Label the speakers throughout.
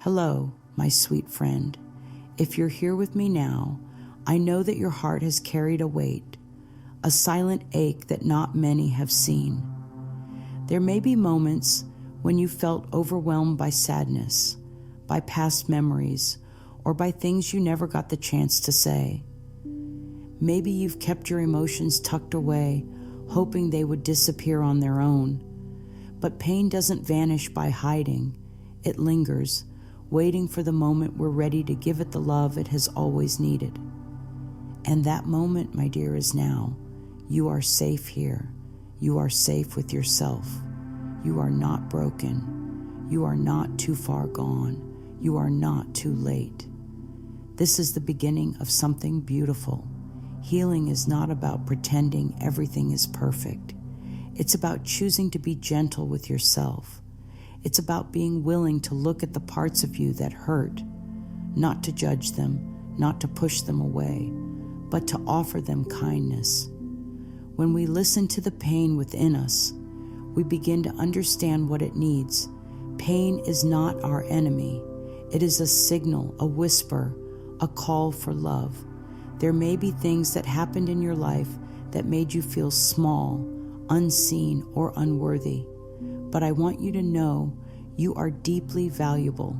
Speaker 1: Hello, my sweet friend. If you're here with me now, I know that your heart has carried a weight, a silent ache that not many have seen. There may be moments when you felt overwhelmed by sadness, by past memories, or by things you never got the chance to say. Maybe you've kept your emotions tucked away, hoping they would disappear on their own. But pain doesn't vanish by hiding. It lingers, waiting for the moment we're ready to give it the love it has always needed. And that moment, my dear, is now. You are safe here. You are safe with yourself. You are not broken. You are not too far gone. You are not too late. This is the beginning of something beautiful. Healing is not about pretending everything is perfect. It's about choosing to be gentle with yourself. It's about being willing to look at the parts of you that hurt, not to judge them, not to push them away, but to offer them kindness. When we listen to the pain within us, we begin to understand what it needs. Pain is not our enemy. It is a signal, a whisper, a call for love. There may be things that happened in your life that made you feel small, unseen, or unworthy. But I want you to know you are deeply valuable.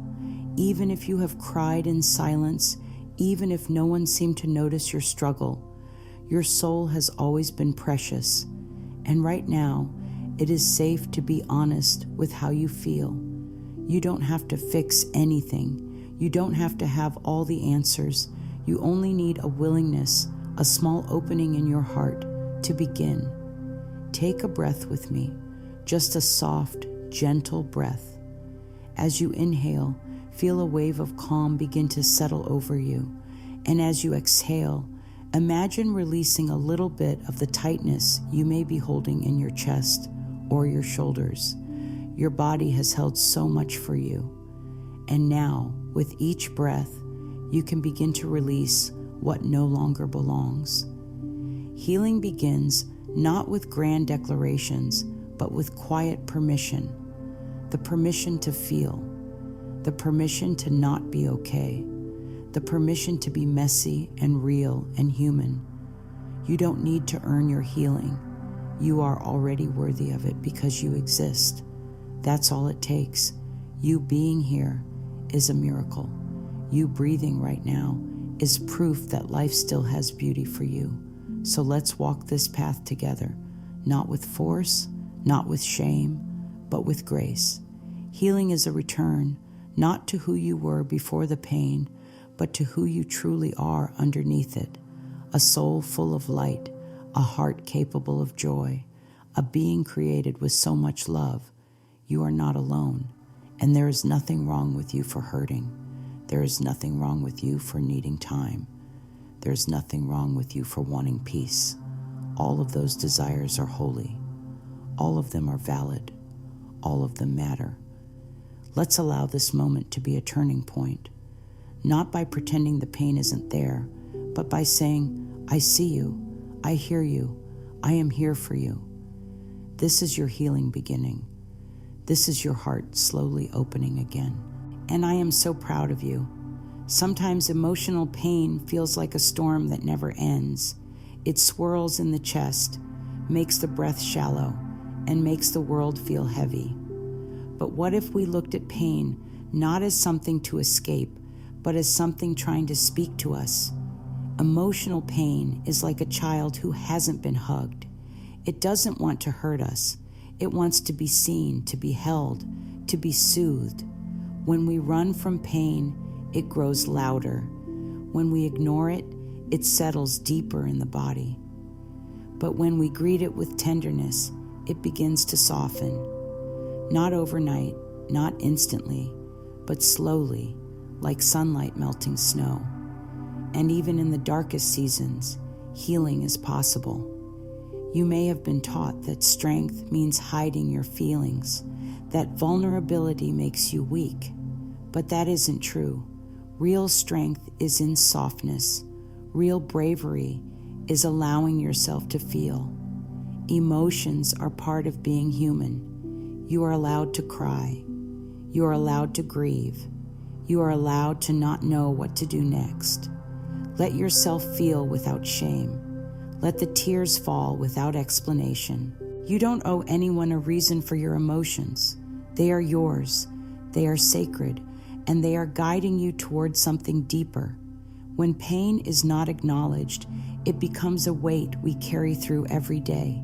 Speaker 1: Even if you have cried in silence, even if no one seemed to notice your struggle, your soul has always been precious. And right now, it is safe to be honest with how you feel. You don't have to fix anything. You don't have to have all the answers. You only need a willingness, a small opening in your heart to begin. Take a breath with me, just a soft, gentle breath. As you inhale, feel a wave of calm begin to settle over you. And as you exhale, imagine releasing a little bit of the tightness you may be holding in your chest or your shoulders. Your body has held so much for you. And now, with each breath, you can begin to release what no longer belongs. Healing begins not with grand declarations, but with quiet permission. The permission to feel, the permission to not be okay, the permission to be messy and real and human. You don't need to earn your healing. You are already worthy of it because you exist. That's all it takes. You being here is a miracle. You breathing right now is proof that life still has beauty for you. So let's walk this path together, not with force, not with shame, but with grace. Healing is a return, not to who you were before the pain, but to who you truly are underneath it. A soul full of light, a heart capable of joy, a being created with so much love. You are not alone, and there is nothing wrong with you for hurting. There is nothing wrong with you for needing time. There is nothing wrong with you for wanting peace. All of those desires are holy. All of them are valid. All of them matter. Let's allow this moment to be a turning point, not by pretending the pain isn't there, but by saying, I see you, I hear you, I am here for you. This is your healing beginning. This is your heart slowly opening again. And I am so proud of you. Sometimes emotional pain feels like a storm that never ends. It swirls in the chest, makes the breath shallow, and makes the world feel heavy. But what if we looked at pain not as something to escape, but as something trying to speak to us? Emotional pain is like a child who hasn't been hugged. It doesn't want to hurt us. It wants to be seen, to be held, to be soothed. When we run from pain, it grows louder. When we ignore it, it settles deeper in the body. But when we greet it with tenderness, it begins to soften. Not overnight, not instantly, but slowly, like sunlight melting snow. And even in the darkest seasons, healing is possible. You may have been taught that strength means hiding your feelings, that vulnerability makes you weak, but that isn't true. Real strength is in softness. Real bravery is allowing yourself to feel. Emotions are part of being human. You are allowed to cry. You are allowed to grieve. You are allowed to not know what to do next. Let yourself feel without shame. Let the tears fall without explanation. You don't owe anyone a reason for your emotions. They are yours. They are sacred, and they are guiding you towards something deeper. When pain is not acknowledged, it becomes a weight we carry through every day.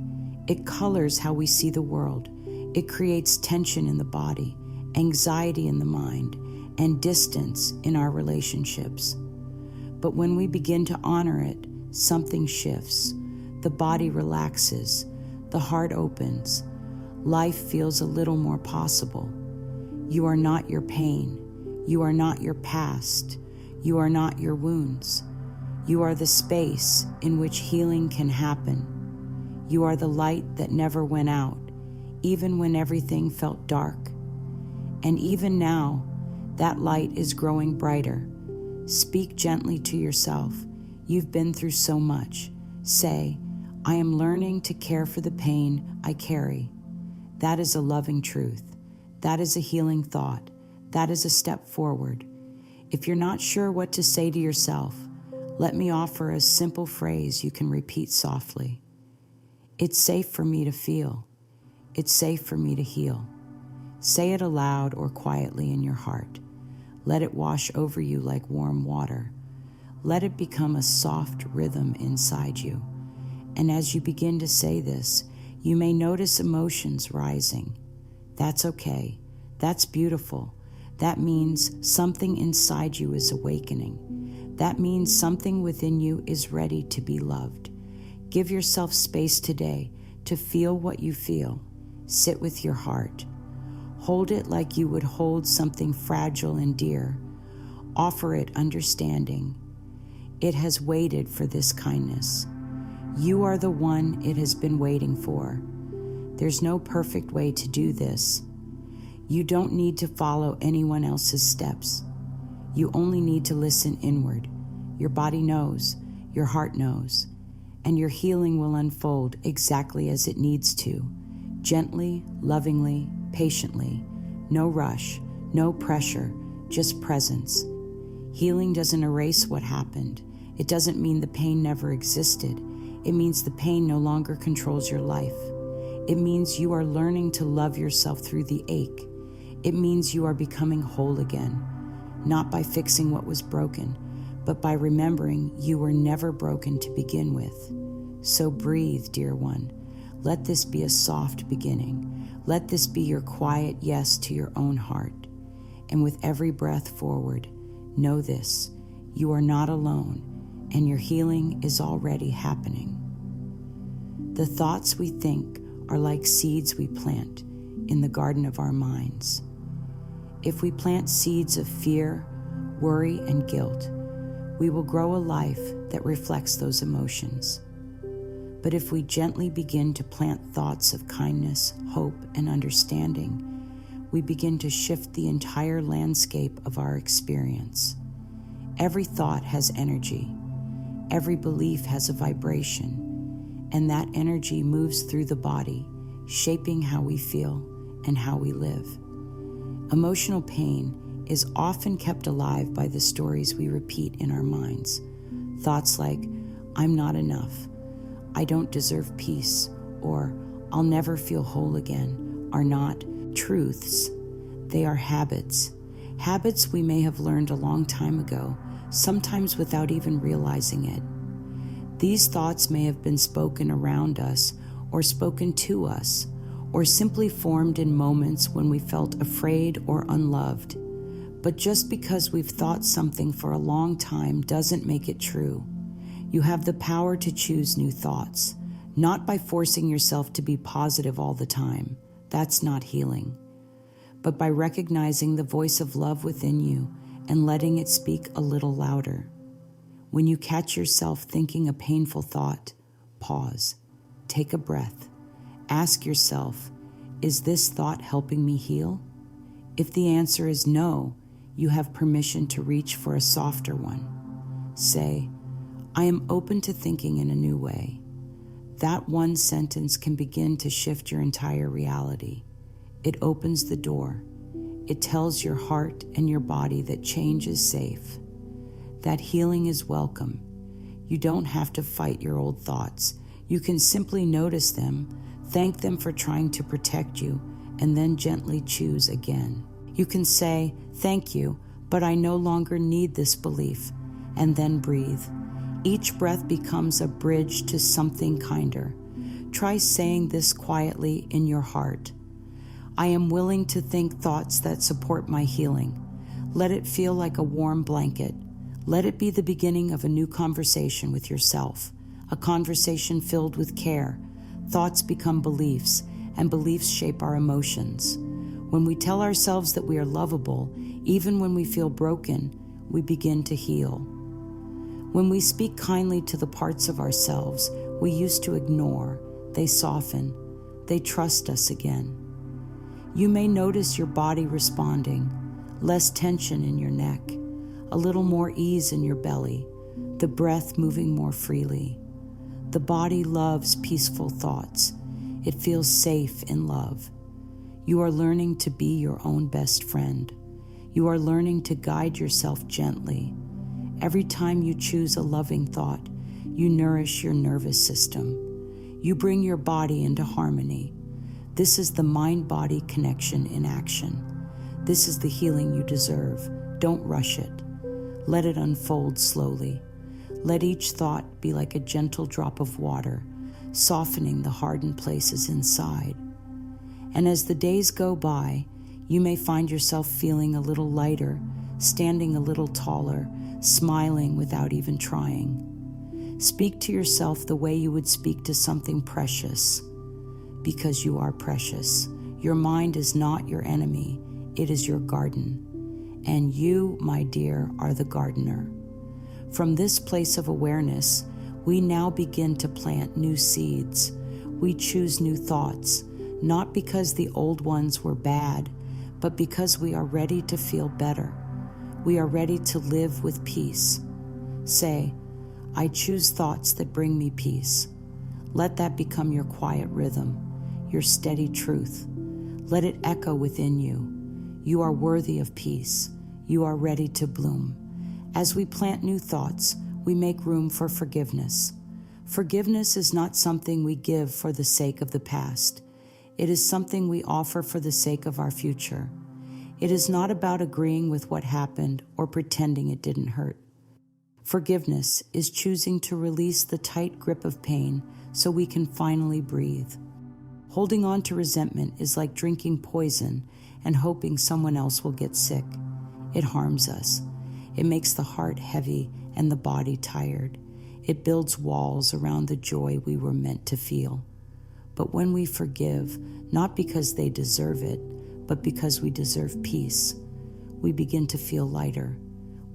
Speaker 1: It colors how we see the world. It creates tension in the body, anxiety in the mind, and distance in our relationships. But when we begin to honor it, something shifts. The body relaxes. The heart opens. Life feels a little more possible. You are not your pain. You are not your past. You are not your wounds. You are the space in which healing can happen. You are the light that never went out, even when everything felt dark. And even now, that light is growing brighter. Speak gently to yourself. You've been through so much. Say, I am learning to care for the pain I carry. That is a loving truth. That is a healing thought. That is a step forward. If you're not sure what to say to yourself, let me offer a simple phrase you can repeat softly. It's safe for me to feel. It's safe for me to heal. Say it aloud or quietly in your heart. Let it wash over you like warm water. Let it become a soft rhythm inside you. And as you begin to say this, you may notice emotions rising. That's okay. That's beautiful. That means something inside you is awakening. That means something within you is ready to be loved. Give yourself space today to feel what you feel. Sit with your heart. Hold it like you would hold something fragile and dear. Offer it understanding. It has waited for this kindness. You are the one it has been waiting for. There's no perfect way to do this. You don't need to follow anyone else's steps. You only need to listen inward. Your body knows, your heart knows, and your healing will unfold exactly as it needs to. Gently, lovingly, patiently. No rush, no pressure, just presence. Healing doesn't erase what happened. It doesn't mean the pain never existed. It means the pain no longer controls your life. It means you are learning to love yourself through the ache. It means you are becoming whole again, not by fixing what was broken, but by remembering you were never broken to begin with. So breathe, dear one. Let this be a soft beginning. Let this be your quiet yes to your own heart. And with every breath forward, know this: you are not alone, and your healing is already happening. The thoughts we think are like seeds we plant in the garden of our minds. If we plant seeds of fear, worry, and guilt, we will grow a life that reflects those emotions. But if we gently begin to plant thoughts of kindness, hope, and understanding, we begin to shift the entire landscape of our experience. Every thought has energy. Every belief has a vibration, and that energy moves through the body, shaping how we feel and how we live. Emotional pain is often kept alive by the stories we repeat in our minds. Thoughts like, I'm not enough, I don't deserve peace, or I'll never feel whole again, are not truths. They are habits. Habits we may have learned a long time ago, sometimes without even realizing it. These thoughts may have been spoken around us, or spoken to us, or simply formed in moments when we felt afraid or unloved. But just because we've thought something for a long time doesn't make it true. You have the power to choose new thoughts, not by forcing yourself to be positive all the time. That's not healing. But by recognizing the voice of love within you and letting it speak a little louder. When you catch yourself thinking a painful thought, pause, take a breath. Ask yourself, is this thought helping me heal? If the answer is no, you have permission to reach for a softer one. Say, I am open to thinking in a new way. That one sentence can begin to shift your entire reality. It opens the door. It tells your heart and your body that change is safe, that healing is welcome. You don't have to fight your old thoughts. You can simply notice them, thank them for trying to protect you, and then gently choose again. You can say, "Thank you, but I no longer need this belief," and then breathe. Each breath becomes a bridge to something kinder. Try saying this quietly in your heart. I am willing to think thoughts that support my healing. Let it feel like a warm blanket. Let it be the beginning of a new conversation with yourself, a conversation filled with care. Thoughts become beliefs, and beliefs shape our emotions. When we tell ourselves that we are lovable, even when we feel broken, we begin to heal. When we speak kindly to the parts of ourselves we used to ignore, they soften. They trust us again. You may notice your body responding, less tension in your neck, a little more ease in your belly, the breath moving more freely. The body loves peaceful thoughts. It feels safe in love. You are learning to be your own best friend. You are learning to guide yourself gently. Every time you choose a loving thought, you nourish your nervous system. You bring your body into harmony. This is the mind-body connection in action. This is the healing you deserve. Don't rush it. Let it unfold slowly. Let each thought be like a gentle drop of water, softening the hardened places inside. And as the days go by, you may find yourself feeling a little lighter, standing a little taller, smiling without even trying. Speak to yourself the way you would speak to something precious, because you are precious. Your mind is not your enemy, it is your garden. And you, my dear, are the gardener. From this place of awareness, we now begin to plant new seeds. We choose new thoughts, not because the old ones were bad, but because we are ready to feel better. We are ready to live with peace. Say, I choose thoughts that bring me peace. Let that become your quiet rhythm, your steady truth. Let it echo within you. You are worthy of peace. You are ready to bloom. As we plant new thoughts, we make room for forgiveness. Forgiveness is not something we give for the sake of the past. It is something we offer for the sake of our future. It is not about agreeing with what happened or pretending it didn't hurt. Forgiveness is choosing to release the tight grip of pain so we can finally breathe. Holding on to resentment is like drinking poison and hoping someone else will get sick. It harms us. It makes the heart heavy and the body tired. It builds walls around the joy we were meant to feel. But when we forgive, not because they deserve it, but because we deserve peace, we begin to feel lighter.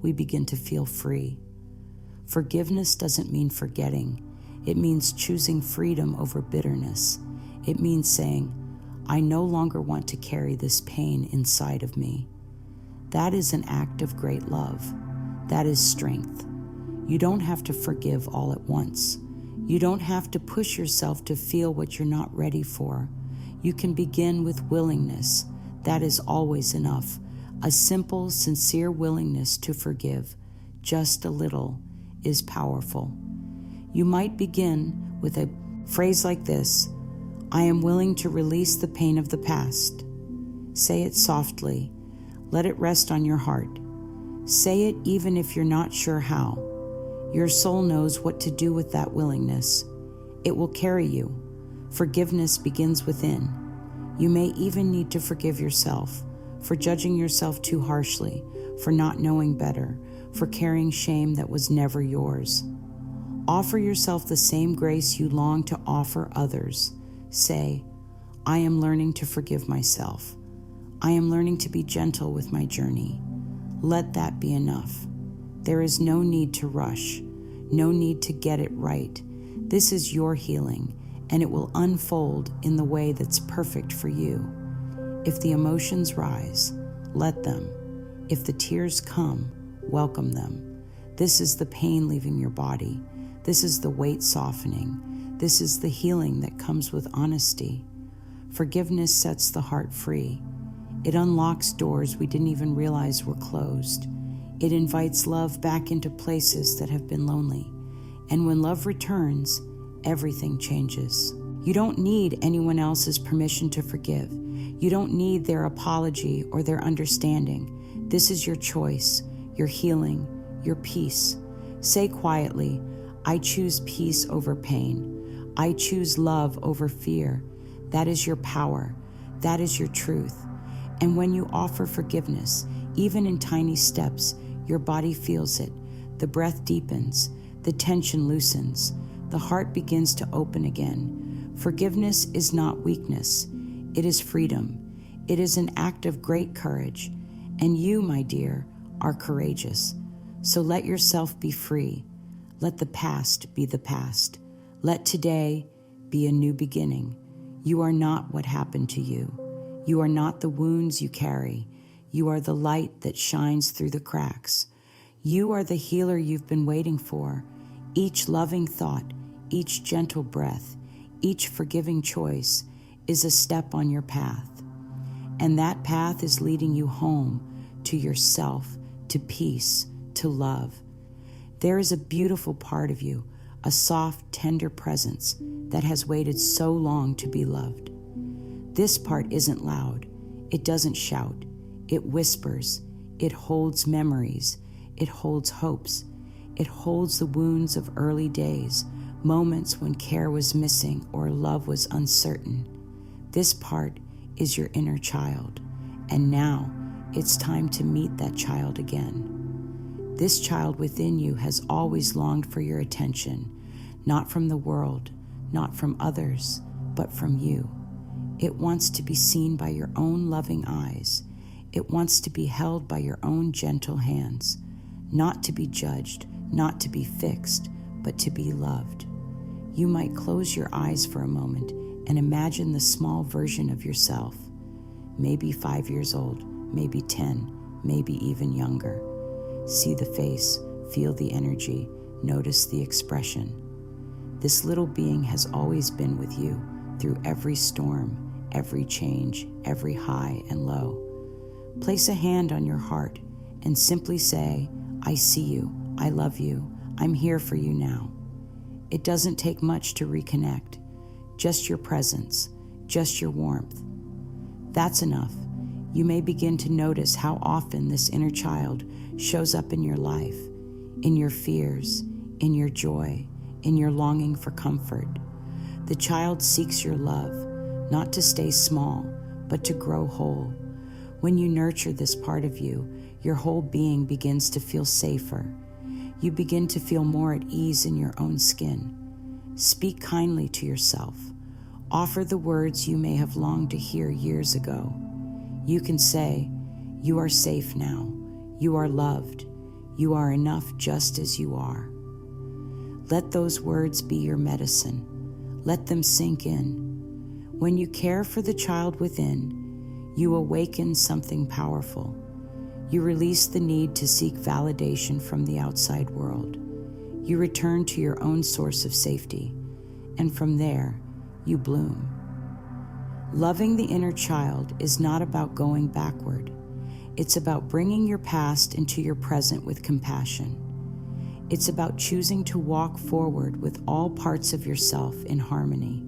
Speaker 1: We begin to feel free. Forgiveness doesn't mean forgetting. It means choosing freedom over bitterness. It means saying, I no longer want to carry this pain inside of me. That is an act of great love. That is strength. You don't have to forgive all at once. You don't have to push yourself to feel what you're not ready for. You can begin with willingness. That is always enough. A simple, sincere willingness to forgive, just a little, is powerful. You might begin with a phrase like this: I am willing to release the pain of the past. Say it softly. Let it rest on your heart. Say it even if you're not sure how. Your soul knows what to do with that willingness. It will carry you. Forgiveness begins within. You may even need to forgive yourself for judging yourself too harshly, for not knowing better, for carrying shame that was never yours. Offer yourself the same grace you long to offer others. Say, I am learning to forgive myself. I am learning to be gentle with my journey. Let that be enough. There is no need to rush, no need to get it right. This is your healing, and it will unfold in the way that's perfect for you. If the emotions rise, let them. If the tears come, welcome them. This is the pain leaving your body. This is the weight softening. This is the healing that comes with honesty. Forgiveness sets the heart free. It unlocks doors we didn't even realize were closed. It invites love back into places that have been lonely. And when love returns, everything changes. You don't need anyone else's permission to forgive. You don't need their apology or their understanding. This is your choice, your healing, your peace. Say quietly, I choose peace over pain. I choose love over fear. That is your power. That is your truth. And when you offer forgiveness, even in tiny steps, your body feels it. The breath deepens. The tension loosens. The heart begins to open again. Forgiveness is not weakness. It is freedom. It is an act of great courage. And you, my dear, are courageous. So let yourself be free. Let the past be the past. Let today be a new beginning. You are not what happened to you. You are not the wounds you carry. You are the light that shines through the cracks. You are the healer you've been waiting for. Each loving thought, each gentle breath, each forgiving choice is a step on your path. And that path is leading you home, to yourself, to peace, to love. There is a beautiful part of you, a soft, tender presence that has waited so long to be loved. This part isn't loud. It doesn't shout. It whispers. It holds memories. It holds hopes. It holds the wounds of early days, moments when care was missing or love was uncertain. This part is your inner child, and now it's time to meet that child again. This child within you has always longed for your attention, not from the world, not from others, but from you. It wants to be seen by your own loving eyes. It wants to be held by your own gentle hands, not to be judged, not to be fixed, but to be loved. You might close your eyes for a moment and imagine the small version of yourself, maybe 5 years old, maybe 10, maybe even younger. See the face, feel the energy, notice the expression. This little being has always been with you through every storm, every change, every high and low. Place a hand on your heart and simply say, I see you, I love you, I'm here for you now. It doesn't take much to reconnect, just your presence, just your warmth. That's enough. You may begin to notice how often this inner child shows up in your life, in your fears, in your joy, in your longing for comfort. The child seeks your love, not to stay small, but to grow whole. When you nurture this part of you, your whole being begins to feel safer. You begin to feel more at ease in your own skin. Speak kindly to yourself. Offer the words you may have longed to hear years ago. You can say, you are safe now. You are loved. You are enough just as you are. Let those words be your medicine. Let them sink in. When you care for the child within, you awaken something powerful. You release the need to seek validation from the outside world. You return to your own source of safety, and from there, you bloom. Loving the inner child is not about going backward. It's about bringing your past into your present with compassion. It's about choosing to walk forward with all parts of yourself in harmony.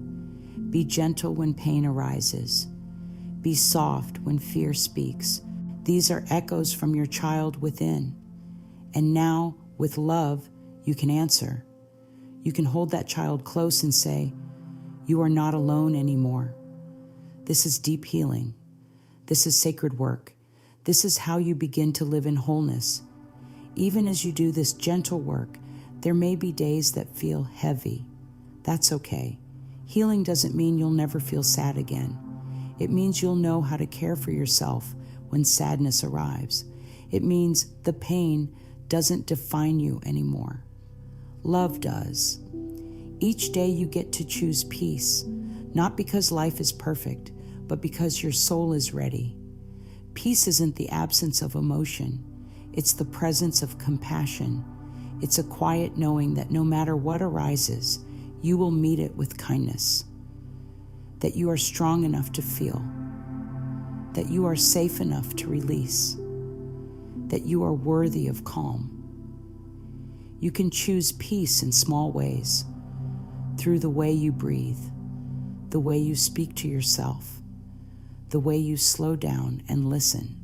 Speaker 1: Be gentle when pain arises. Be soft when fear speaks. These are echoes from your child within. And now, with love, you can answer. You can hold that child close and say, you are not alone anymore. This is deep healing. This is sacred work. This is how you begin to live in wholeness. Even as you do this gentle work, there may be days that feel heavy. That's okay. Healing doesn't mean you'll never feel sad again. It means you'll know how to care for yourself when sadness arrives. It means the pain doesn't define you anymore. Love does. Each day you get to choose peace, not because life is perfect, but because your soul is ready. Peace isn't the absence of emotion. It's the presence of compassion. It's a quiet knowing that no matter what arises, you will meet it with kindness, that you are strong enough to feel. that you are safe enough to release, that you are worthy of calm. You can choose peace in small ways, through the way you breathe, the way you speak to yourself, the way you slow down and listen.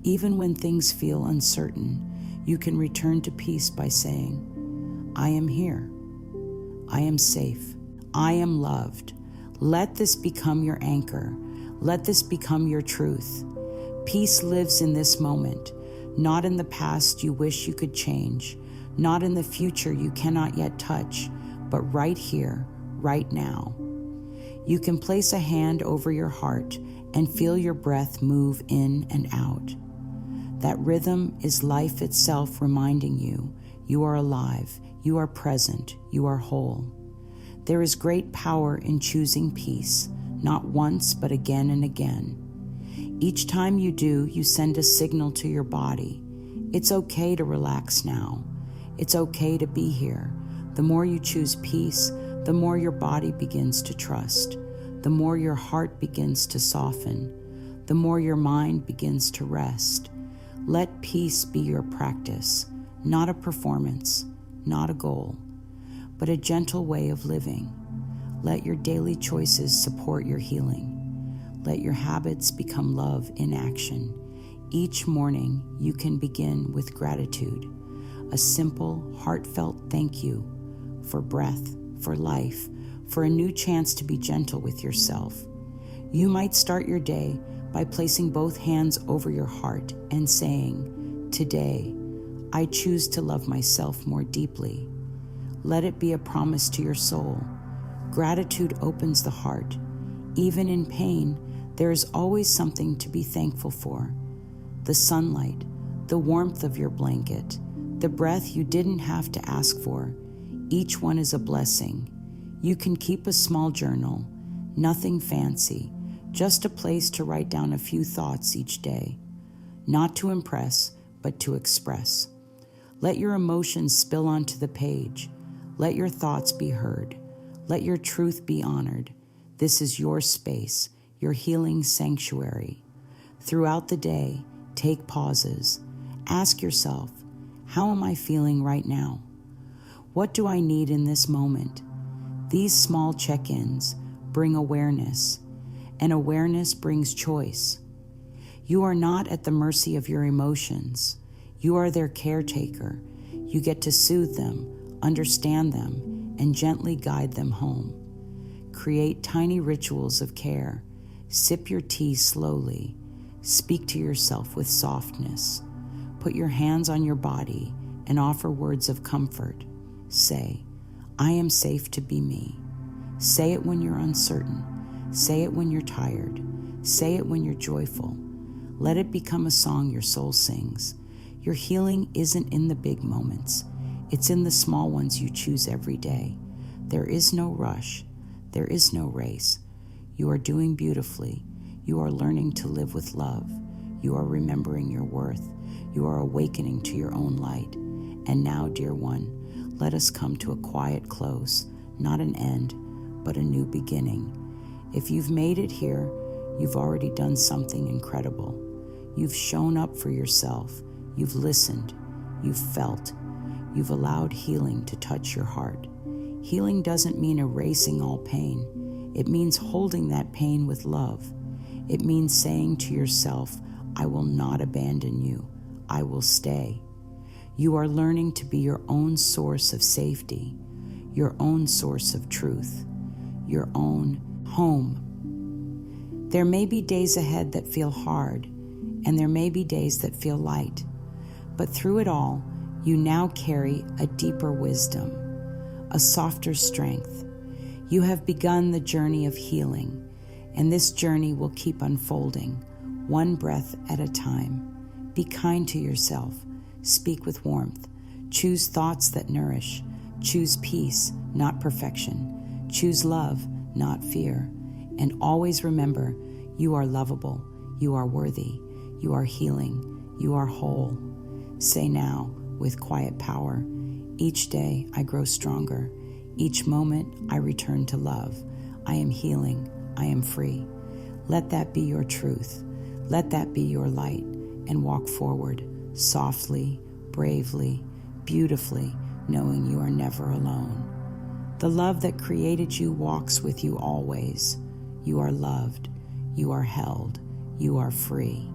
Speaker 1: Even when things feel uncertain, you can return to peace by saying, I am here. I am safe. I am loved. Let this become your anchor. Let this become your truth. Peace lives in this moment, not in the past you wish you could change, not in the future you cannot yet touch, but right here, right now. You can place a hand over your heart and feel your breath move in and out. That rhythm is life itself reminding you, you are alive, you are present, you are whole. There is great power in choosing peace, not once but again and again. Each time you do, you send a signal to your body. It's okay to relax now. It's okay to be here. The more you choose peace, the more your body begins to trust. The more your heart begins to soften. The more your mind begins to rest. Let peace be your practice, not a performance, not a goal, but a gentle way of living. Let your daily choices support your healing. Let your habits become love in action. Each morning, you can begin with gratitude, a simple, heartfelt thank you for breath, for life, for a new chance to be gentle with yourself. You might start your day by placing both hands over your heart and saying, today, I choose to love myself more deeply. Let it be a promise to your soul. Gratitude opens the heart. Even in pain, there is always something to be thankful for. The sunlight, the warmth of your blanket, the breath you didn't have to ask for. Each one is a blessing. You can keep a small journal, nothing fancy, just a place to write down a few thoughts each day, not to impress, but to express. Let your emotions spill onto the page. Let your thoughts be heard. Let your truth be honored. This is your space, your healing sanctuary. Throughout the day, take pauses. Ask yourself, how am I feeling right now? What do I need in this moment? These small check-ins bring awareness, and awareness brings choice. You are not at the mercy of your emotions. You are their caretaker. You get to soothe them, understand them, and gently guide them home. Create tiny rituals of care. Sip your tea slowly. Speak to yourself with softness. Put your hands on your body and offer words of comfort. Say, I am safe to be me. Say it when you're uncertain. Say it when you're tired. Say it when you're joyful. Let it become a song your soul sings. Your healing isn't in the big moments. It's in the small ones you choose every day. There is no rush. There is no race. You are doing beautifully. You are learning to live with love. You are remembering your worth. You are awakening to your own light. And now, dear one, let us come to a quiet close, not an end, but a new beginning. If you've made it here, you've already done something incredible. You've shown up for yourself. You've listened. You've felt. You've allowed healing to touch your heart. Healing doesn't mean erasing all pain. It means holding that pain with love. It means saying to yourself, I will not abandon you. I will stay. You are learning to be your own source of safety, your own source of truth, your own home. There may be days ahead that feel hard, and there may be days that feel light. But through it all, you now carry a deeper wisdom, a softer strength. You have begun the journey of healing, and this journey will keep unfolding, one breath at a time. Be kind to yourself. Speak with warmth. Choose thoughts that nourish. Choose peace, not perfection. Choose love, not fear. And always remember, you are lovable. You are worthy. You are healing. You are whole. Say now, with quiet power, each day I grow stronger. Each moment I return to love. I am healing. I am free. Let that be your truth. Let that be your light, and walk forward softly, bravely, beautifully, knowing you are never alone. The love that created you walks with you always. You are loved. You are held. You are free.